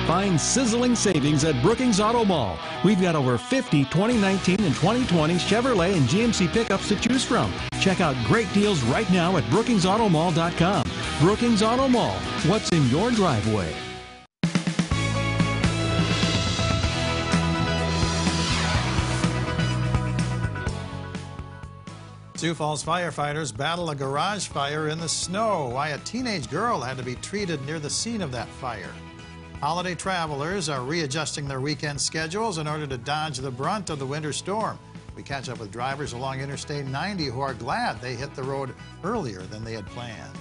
Find sizzling savings at Brookings Auto Mall. We've got over 50 2019 and 2020 Chevrolet and GMC pickups to choose from. Check out great deals right now at BrookingsAutoMall.com. Brookings Auto Mall. What's in your driveway? Sioux Falls firefighters battle a garage fire in the snow. Why a teenage girl had to be treated near the scene of that fire. Holiday travelers are readjusting their weekend schedules in order to dodge the brunt of the winter storm. We catch up with drivers along Interstate 90 who are glad they hit the road earlier than they had planned.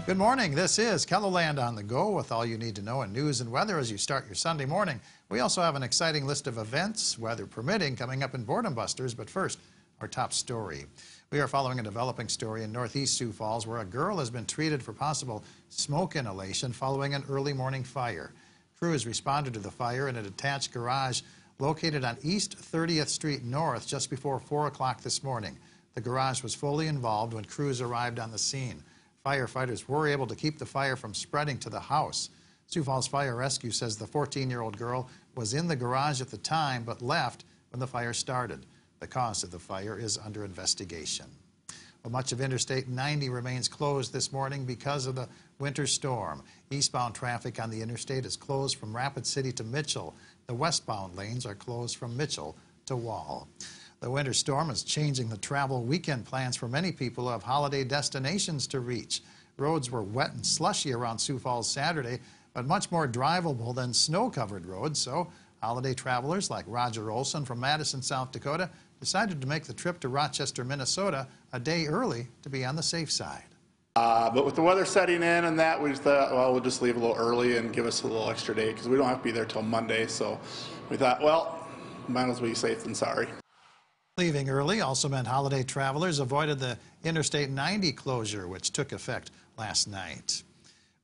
Good morning. This is KELOLAND on the go with all you need to know in news and weather as you start your Sunday morning. We also have an exciting list of events, weather permitting, coming up in Boredom Busters. But first, our top story. We are following a developing story in northeast Sioux Falls where a girl has been treated for possible smoke inhalation following an early morning fire. Crews responded to the fire in a detached garage located on East 30th Street North just before 4 o'clock this morning. The garage was fully involved when crews arrived on the scene. Firefighters were able to keep the fire from spreading to the house. Sioux Falls Fire Rescue says the 14-year-old girl was in the garage at the time but left when the fire started. The cause of the fire is under investigation. Well, much of Interstate 90 remains closed this morning because of the winter storm. Eastbound traffic on the interstate is closed from Rapid City to Mitchell. The westbound lanes are closed from Mitchell to Wall. The winter storm is changing the travel weekend plans for many people who have holiday destinations to reach. Roads were wet and slushy around Sioux Falls Saturday, but much more drivable than snow-covered roads. So holiday travelers like Roger Olson from Madison, South Dakota, decided to make the trip to Rochester, Minnesota a day early to be on the safe side. But with the weather setting in and that, we just thought, well, we'll just leave a little early and give us a little extra day because we don't have to be there till Monday. So we thought, well, might as well be safe than sorry. Leaving early also meant holiday travelers avoided the Interstate 90 closure, which took effect last night.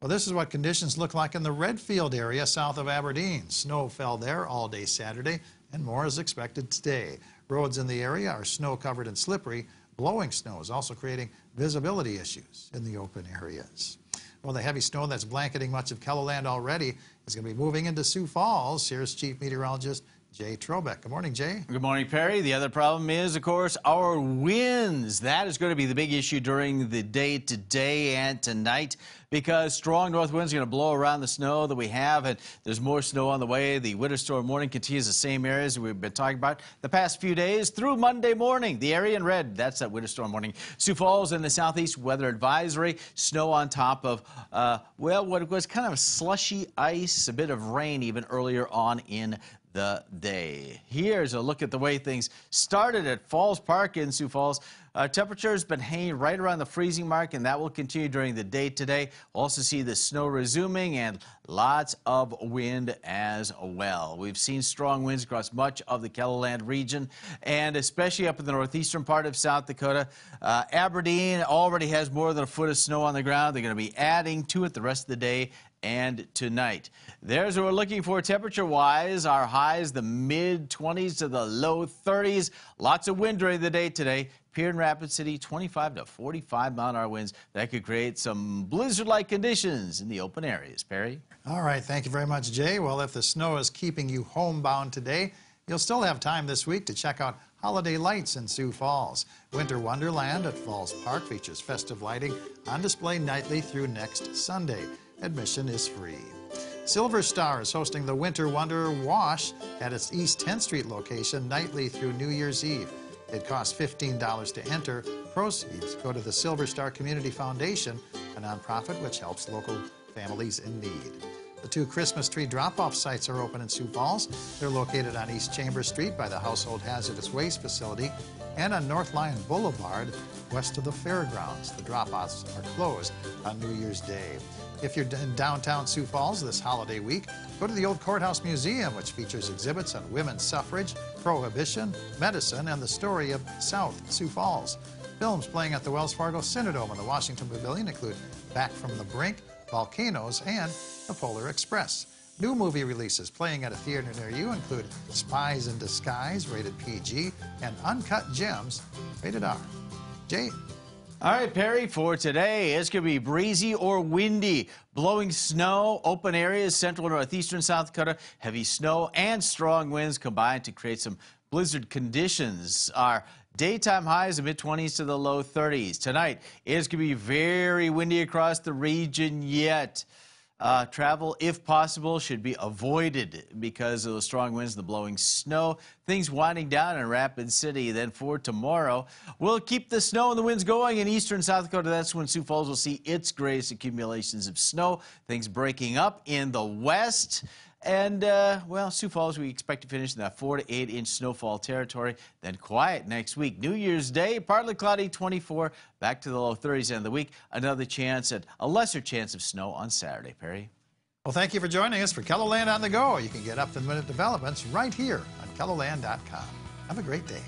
Well, this is what conditions look like in the Redfield area south of Aberdeen. Snow fell there all day Saturday, and more is expected today. Roads in the area are snow-covered and slippery. Blowing snow is also creating visibility issues in the open areas. Well, the heavy snow that's blanketing much of KELOLAND already is going to be moving into Sioux Falls. Here's Chief Meteorologist Jay Trobeck. Good morning, Jay. Good morning, Perry. The other problem is, of course, our winds. That is going to be the big issue during the day today and tonight because strong north winds are going to blow around the snow that we have, and there's more snow on the way. The winter storm warning continues the same areas we've been talking about the past few days through Monday morning. The area in red, that's that winter storm warning. Sioux Falls in the southeast, weather advisory. Snow on top of, well, what was kind of slushy ice, a bit of rain even earlier on in the day. Here's a look at the way things started at Falls Park in Sioux Falls. Temperature has been hanging right around the freezing mark, and that will continue during the day today. We'll also see the snow resuming and lots of wind as well. We've seen strong winds across much of the KELOLAND region, and especially up in the northeastern part of South Dakota. Aberdeen already has more than a foot of snow on the ground. They're going to be adding to it the rest of the day and tonight. There's what we're looking for temperature-wise. Our highs, the mid-20s to the low 30s. Lots of wind during the day today. Here in Rapid City, 25 to 45 mile-an-hour winds. That could create some blizzard-like conditions in the open areas. Perry? All right, thank you very much, Jay. Well, if the snow is keeping you homebound today, you'll still have time this week to check out holiday lights in Sioux Falls. Winter Wonderland at Falls Park features festive lighting on display nightly through next Sunday. Admission is free. Silver Star is hosting the Winter Wonder Wash at its East 10th Street location nightly through New Year's Eve. It costs $15 to enter. Proceeds go to the Silver Star Community Foundation, a nonprofit which helps local families in need. The two Christmas tree drop-off sites are open in Sioux Falls. They're located on East Chambers Street by the Household Hazardous Waste Facility and on North Lion Boulevard west of the fairgrounds. The drop-offs are closed on New Year's Day. If you're in downtown Sioux Falls this holiday week, go to the Old Courthouse Museum, which features exhibits on women's suffrage, prohibition, medicine, and the story of South Sioux Falls. Films playing at the Wells Fargo Cinedome and the Washington Pavilion include Back from the Brink, Volcanoes, and The Polar Express. New movie releases playing at a theater near you include Spies in Disguise, rated PG, and Uncut Gems, rated R. Jay? All right, Perry, for today, it's going to be breezy or windy, blowing snow, open areas, central and northeastern South Dakota, heavy snow and strong winds combined to create some blizzard conditions. Our daytime highs in mid-20s to the low 30s. Tonight, it's going to be very windy across the region yet. Travel, if possible, should be avoided because of the strong winds and the blowing snow. Things winding down in Rapid City. Then for tomorrow, we'll keep the snow and the winds going in eastern South Dakota. That's when Sioux Falls will see its greatest accumulations of snow. Things breaking up in the west. And, well, Sioux Falls, we expect to finish in that 4 to 8 inch snowfall territory. Then quiet next week. New Year's Day, partly cloudy, 24, back to the low 30s end of the week. Another chance at a lesser chance of snow on Saturday, Perry. Well, thank you for joining us for KELOLAND on the Go. You can get up-to-the-minute developments right here on KELOLAND.com. Have a great day.